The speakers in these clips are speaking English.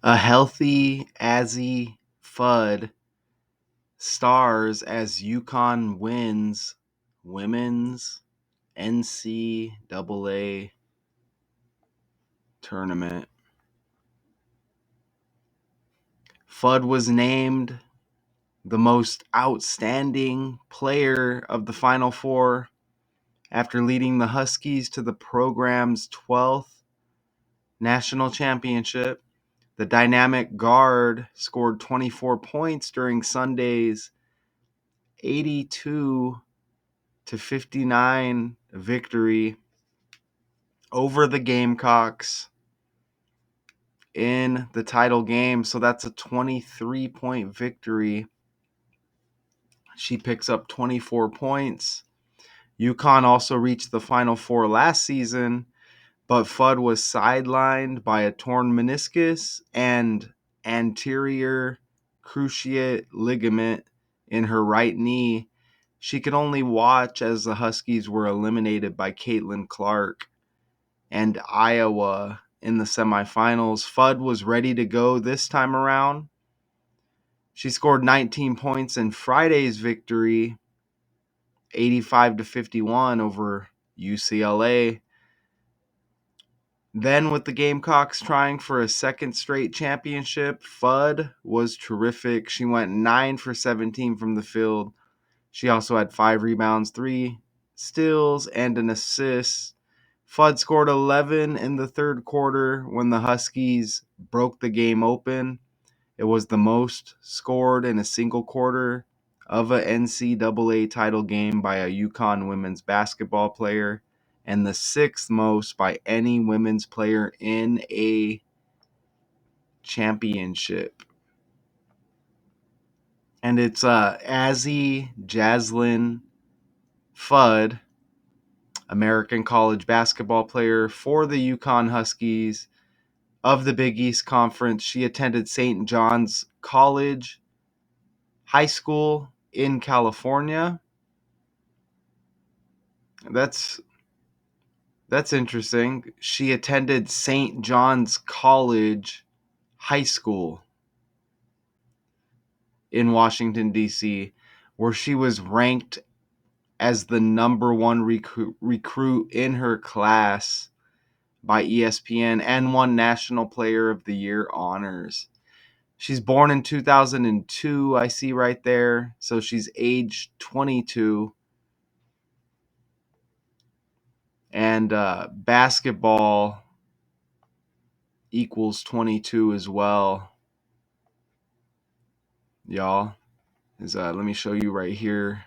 A healthy Azzi Fudd stars as UConn wins women's NCAA tournament. Fudd was named the most outstanding player of the Final Four after leading the Huskies to the program's 12th national championship. The dynamic guard scored 24 points during Sunday's 82-59 victory over the Gamecocks in the title game. So that's a 23-point victory. She picks up 24 points. UConn also reached the Final Four last season, but Fudd was sidelined by a torn meniscus and anterior cruciate ligament in her right knee. She could only watch as the Huskies were eliminated by Caitlin Clark and Iowa in the semifinals. Fudd was ready to go this time around. She scored 19 points in Friday's victory, 85-51 over UCLA. Then, with the Gamecocks trying for a second straight championship, Fudd was terrific. She went 9 for 17 from the field. She also had 5 rebounds, 3 steals, and an assist. Fudd scored 11 in the third quarter when the Huskies broke the game open. It was the most scored in a single quarter of a NCAA title game by a UConn women's basketball player, and the 6th most by any women's player in a championship. And it's Azzi Fudd, American college basketball player for the UConn Huskies of the Big East Conference. She attended St. John's College High School in California. That's interesting. She attended St. John's College High School in Washington, D.C., where she was ranked as the number one recruit in her class by ESPN and won National Player of the Year honors. She's born in 2002, I see right there. So she's age 22. And basketball equals 22 as well, y'all. Let me show you right here.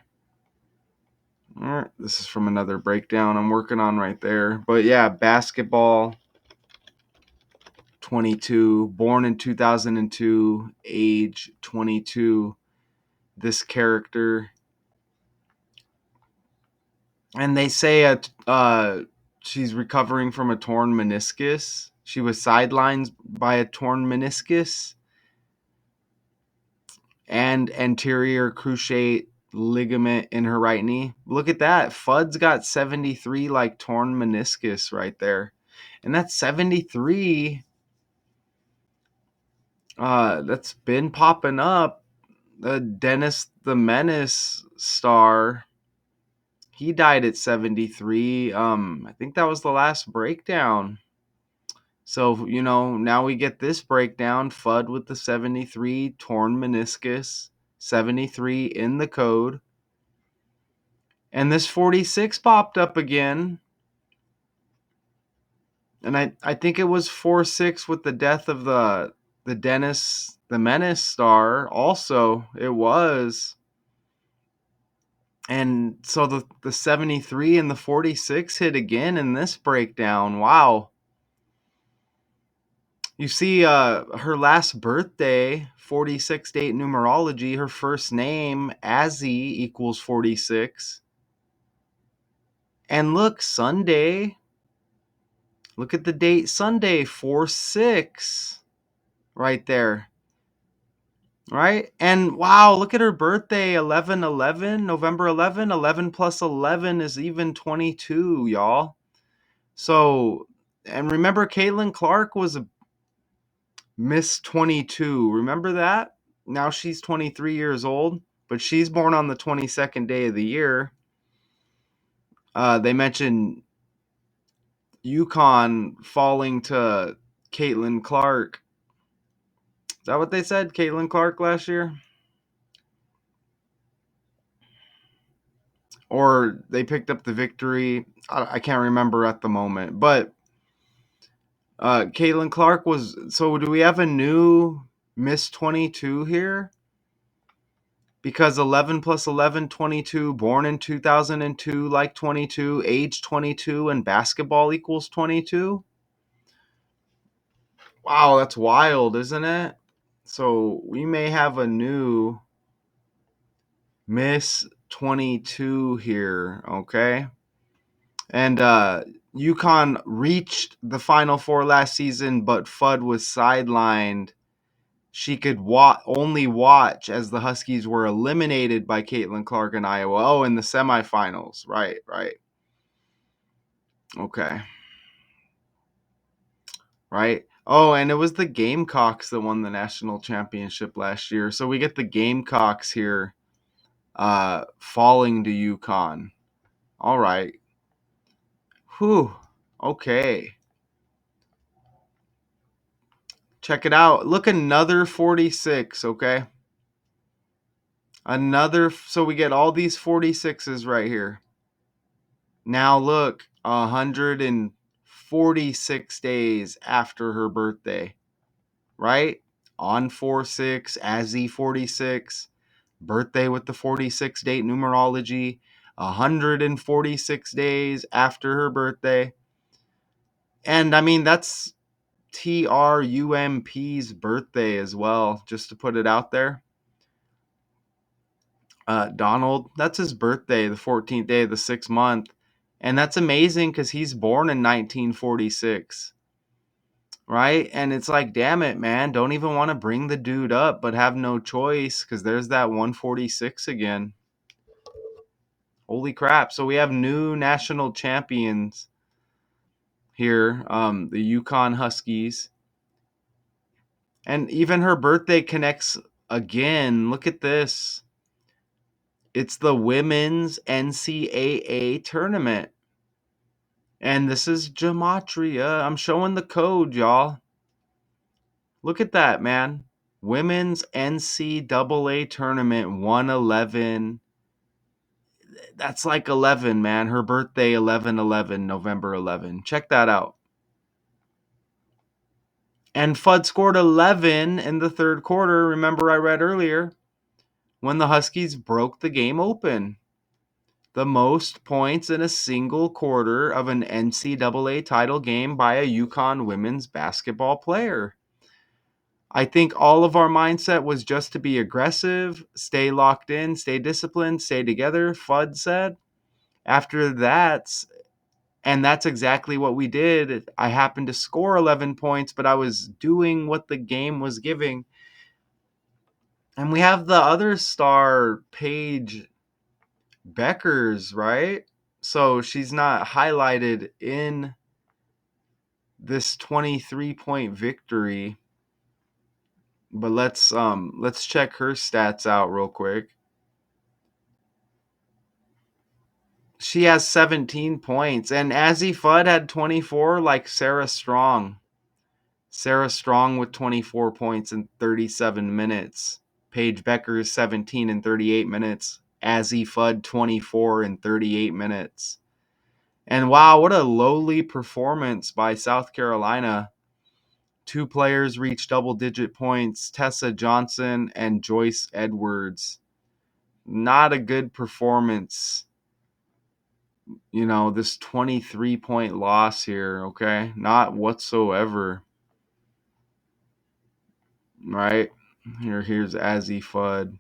All right, this is from another breakdown I'm working on right there. But yeah, basketball 22, born in 2002, age 22. This character, and they say she's recovering from a torn meniscus. She was sidelined by a torn meniscus and anterior cruciate ligament in her right knee. Look at that. Fudd's got 73 like torn meniscus right there. And that's 73 that's been popping up. Dennis the Menace star, he died at 73. I think that was the last breakdown. So, now we get this breakdown. Fudd with the 73 torn meniscus, 73 in the code. And this 46 popped up again. And I think it was 4-6 with the death of the Dennis the Menace star. Also, it was. And so the 73 and the 46 hit again in this breakdown. Wow. You see her last birthday, 46 date numerology, her first name, Azzi, equals 46. And look, Sunday. Look at the date Sunday, 4-6. Right there. Right? And wow, look at her birthday, 11/11, November 11. 11 plus 11 is even 22, y'all. So, and remember, Caitlin Clark was Miss 22. Remember that? Now she's 23 years old, but she's born on the 22nd day of the year. They mentioned UConn falling to Caitlin Clark. Is that what they said? Caitlin Clark last year? Or they picked up the victory. I can't remember at the moment. But Caitlin Clark was. So do we have a new Miss 22 here? Because 11 plus 11, 22, born in 2002, like 22, age 22, and basketball equals 22? Wow, that's wild, isn't it? So we may have a new Miss 22 here, okay? And UConn reached the Final Four last season, but Fudd was sidelined. She could only watch as the Huskies were eliminated by Caitlin Clark and Iowa. Oh, in the semifinals. Right. Okay. Right. Oh, and it was the Gamecocks that won the national championship last year. So we get the Gamecocks here falling to UConn. All right. Whew. Okay. Check it out. Look, another 46, okay? So we get all these 46s right here. Now look, 146 days after her birthday, right? On 4/6, Azzi 46, birthday with the 46 date numerology, 146 days after her birthday. And I mean, that's TRUMP's birthday as well, just to put it out there. Donald, that's his birthday, the 14th day of the 6th month. And that's amazing because he's born in 1946, right? And it's like, damn it, man. Don't even want to bring the dude up, but have no choice because there's that 146 again. Holy crap. So we have new national champions here, the UConn Huskies. And even her birthday connects again. Look at this. It's the women's NCAA tournament. And this is gematria. I'm showing the code, y'all. Look at that, man. Women's NCAA tournament 111. That's like 11, man. Her birthday 11/11, November 11. Check that out. And Fudd scored 11 in the third quarter. Remember I read earlier when the Huskies broke the game open. The most points in a single quarter of an NCAA title game by a UConn women's basketball player. I think all of our mindset was just to be aggressive, stay locked in, stay disciplined, stay together, Fudd said. After that, and that's exactly what we did. I happened to score 11 points, but I was doing what the game was giving. And we have the other star, Paige Beckers, right? So she's not highlighted in this 23-point victory. But let's check her stats out real quick. She has 17 points, and Azzi Fudd had 24, like Sarah Strong. Sarah Strong with 24 points in 37 minutes. Paige Beckers 17 in 38 minutes. Azzi Fudd 24 in 38 minutes. And wow, what a lowly performance by South Carolina. Two players reached double-digit points, Tessa Johnson and Joyce Edwards. Not a good performance. You know, this 23-point loss here, okay? Not whatsoever. Right? Here's Azzi Fudd.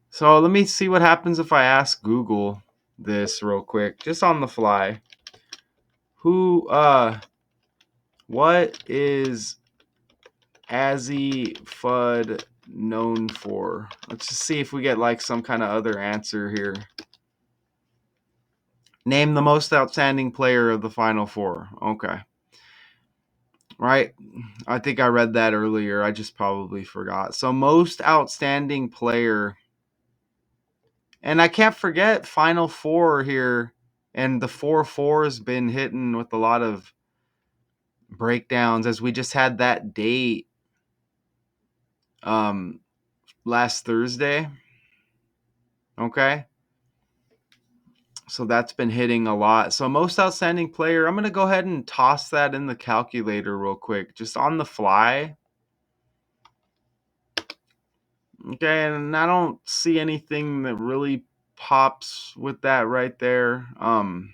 So let me see what happens if I ask Google this real quick, just on the fly. What is Azzi Fudd known for? Let's just see if we get like some kind of other answer here. Name the most outstanding player of the Final Four. Okay. right? I think I read that earlier. I just probably forgot. So most outstanding player, and I can't forget Final Four here, and the 4-4 has been hitting with a lot of breakdowns as we just had that date um last Thursday. Okay. So that's been hitting a lot. So most outstanding player, I'm going to go ahead and toss that in the calculator real quick, just on the fly. Okay, and I don't see anything that really pops with that right there. I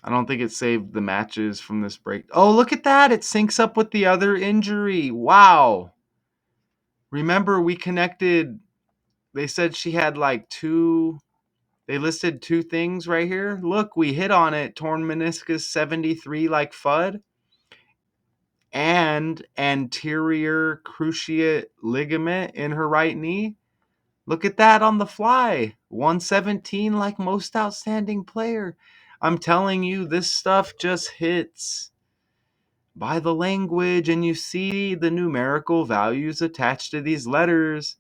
don't think it saved the matches from this break. Oh, look at that. It syncs up with the other injury. Wow. Remember, we connected. They said she had like two. They listed two things right here. Look, we hit on it. Torn meniscus 73 like Fudd. And anterior cruciate ligament in her right knee. Look at that on the fly. 117 like most outstanding player. I'm telling you, this stuff just hits by the language, and you see the numerical values attached to these letters.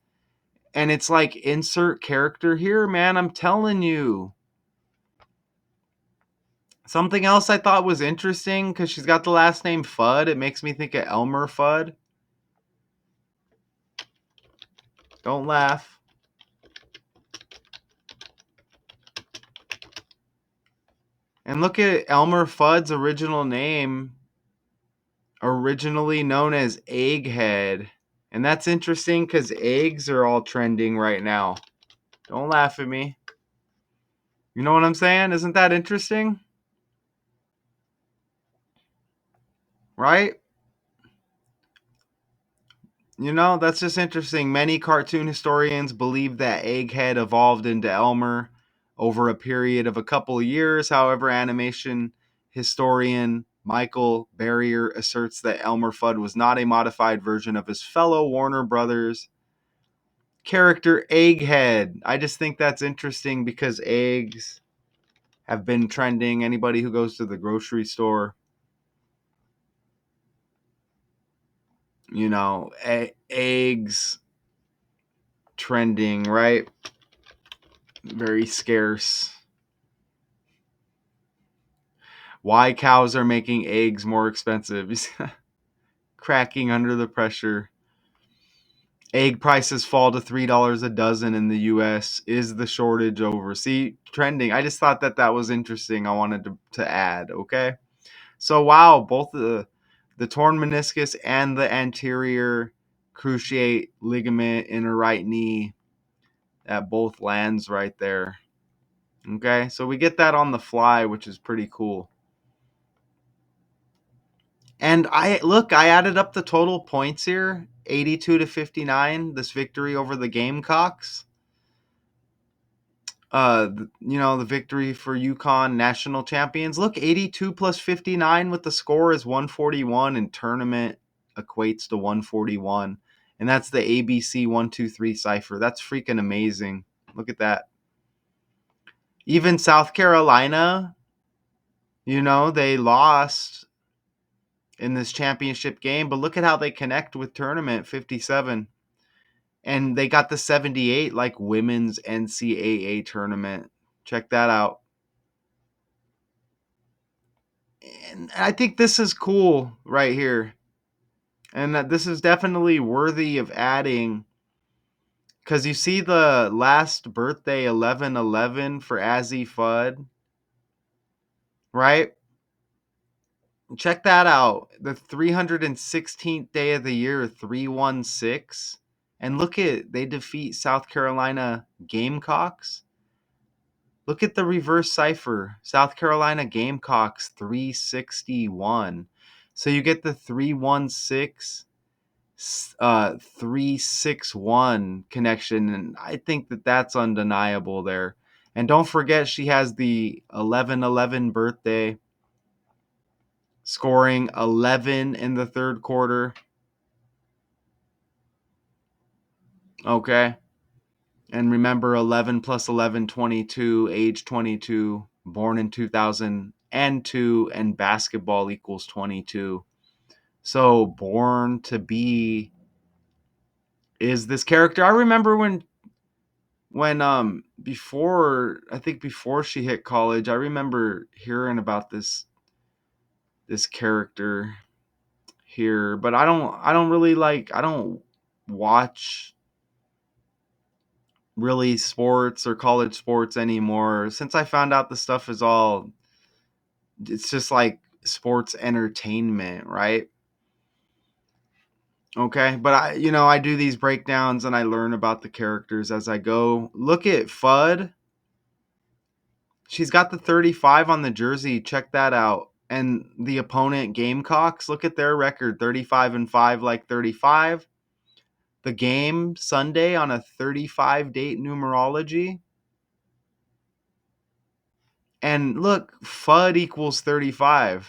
And it's like insert character here, man. I'm telling you. Something else I thought was interesting, because she's got the last name Fudd. It makes me think of Elmer Fudd. Don't laugh. And look at Elmer Fudd's original name, originally known as Egghead. And that's interesting because eggs are all trending right now. Don't laugh at me. You know what I'm saying? Isn't that interesting? Right? You know, that's just interesting. Many cartoon historians believe that Egghead evolved into Elmer over a period of a couple of years. However, animation historian Michael Barrier asserts that Elmer Fudd was not a modified version of his fellow Warner Brothers character Egghead. I just think that's interesting because eggs have been trending. Anybody who goes to the grocery store, you know, eggs trending, right? Very scarce. Why cows are making eggs more expensive? Cracking under the pressure. Egg prices fall to $3 a dozen in the U.S. Is the shortage over? See, trending. I just thought that was interesting. I wanted to add. Okay. So wow, both the torn meniscus and the anterior cruciate ligament in her right knee at both lands right there. Okay, so we get that on the fly, which is pretty cool. And I added up the total points here, 82-59, this victory over the Gamecocks. The victory for UConn national champions. Look, 82 plus 59 with the score is 141, and tournament equates to 141. And that's the ABC 123 cipher. That's freaking amazing. Look at that. Even South Carolina, they lost in this championship game, but look at how they connect with tournament 57. And they got the 78 like women's NCAA tournament. Check that out. And I think this is cool right here. And that this is definitely worthy of adding, because you see the last birthday 11/11 for Azzi Fudd, right? Check that out. The 316th day of the year, 316. And look at, they defeat South Carolina Gamecocks. Look at the reverse cipher. South Carolina Gamecocks 361. So you get the 316 361 connection, and I think that that's undeniable there. And don't forget, she has the 11/11 birthday, scoring 11 in the third quarter. Okay. And remember, 11 plus 11, 22, age 22, born in 2000, and 2, and basketball equals 22. So Born to Be is this character. I remember when before she hit college, I remember hearing about this character here, but I don't watch really sports or college sports anymore. Since I found out the stuff is all, it's just like sports entertainment, right? Okay, but I do these breakdowns and I learn about the characters as I go. Look at Fudd. She's got the 35 on the jersey. Check that out. And the opponent Gamecocks, look at their record, 35-5, like 35. The game Sunday on a 35 date numerology. And look, Fudd equals 35.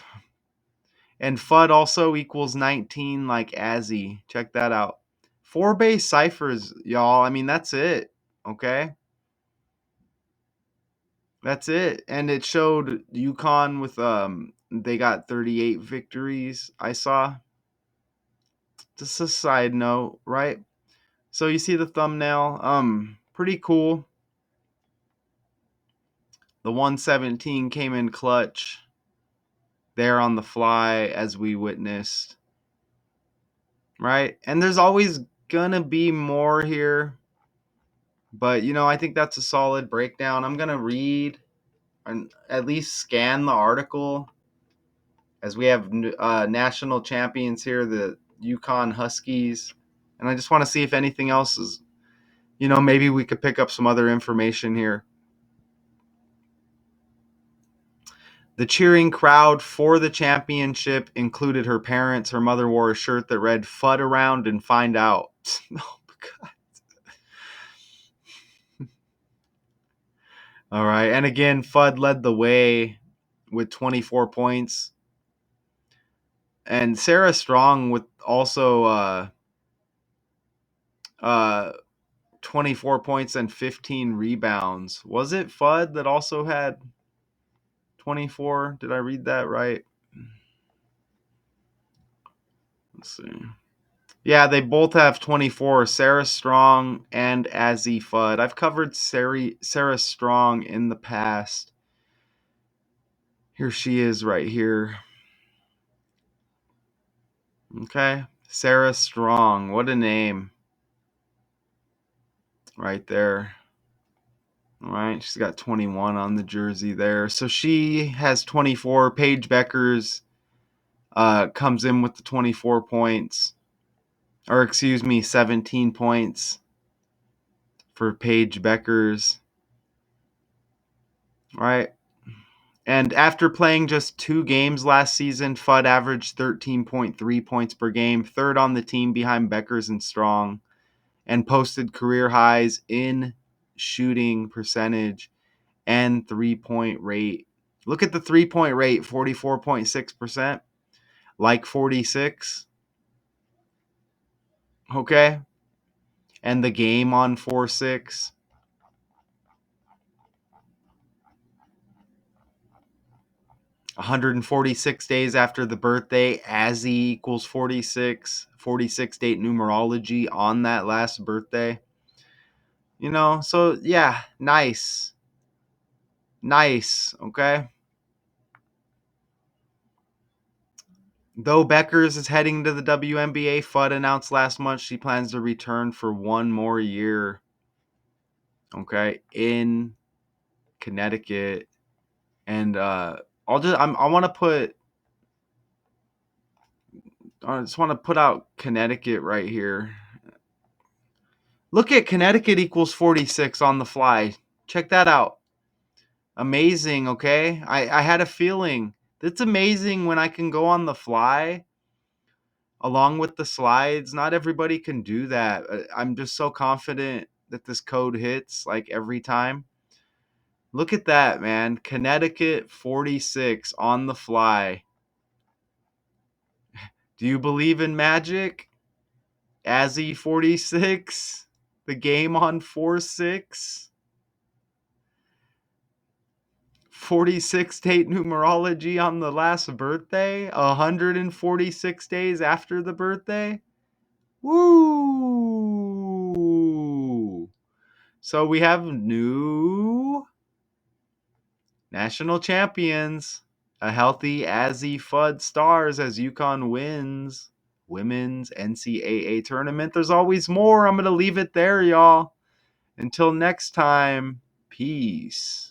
And Fudd also equals 19, like Azzi. Check that out. 4 base ciphers, y'all. I mean, that's it. Okay? That's it. And it showed UConn with they got 38 victories, I saw. Just a side note, right? So you see the thumbnail. Pretty cool. The 117 came in clutch there on the fly, as we witnessed. Right? And there's always gonna be more here. But I think that's a solid breakdown. I'm gonna read and at least scan the article, as we have national champions here, the UConn Huskies. And I just want to see if anything else is, maybe we could pick up some other information here. The cheering crowd for the championship included her parents. Her mother wore a shirt that read "Fud around and find out." Oh, God. All right. And again, Fudd led the way with 24 points. And Sarah Strong with also 24 points and 15 rebounds. Was it Fudd that also had 24? Did I read that right? Let's see. Yeah, they both have 24. Sarah Strong and Azzi Fudd. I've covered Sarah Strong in the past. Here she is right here. Okay. Sarah Strong. What a name. Right there. All right. She's got 21 on the jersey there. So she has 24. Paige Beckers comes in with the 24 points. Or excuse me, 17 points for Paige Beckers. Right. And after playing just 2 games last season, Fudd averaged 13.3 points per game, third on the team behind Beckers and Strong, and posted career highs in shooting percentage and 3-point rate. Look at the 3-point rate, 44.6%, like 46. Okay? And the game on 4-6. 146 days after the birthday, Azzi equals 46. 46 date numerology on that last birthday. So yeah, nice. Nice, okay? Though Beckers is heading to the WNBA, Fudd announced last month she plans to return for 1 more year, okay, in Connecticut. And I just want to put out Connecticut right here. Look at Connecticut equals 46 on the fly. Check that out. Amazing, okay? I had a feeling. It's amazing when I can go on the fly along with the slides. Not everybody can do that. I'm just so confident that this code hits like every time. Look at that, man. Connecticut 46 on the fly. Do you believe in magic? Azzi 46. The game on 4-6. 46 date numerology on the last birthday, 146 days after the birthday. Woo! So we have new national champions, a healthy Azzi Fudd Stars as UConn wins women's NCAA tournament. There's always more. I'm going to leave it there, y'all. Until next time, peace.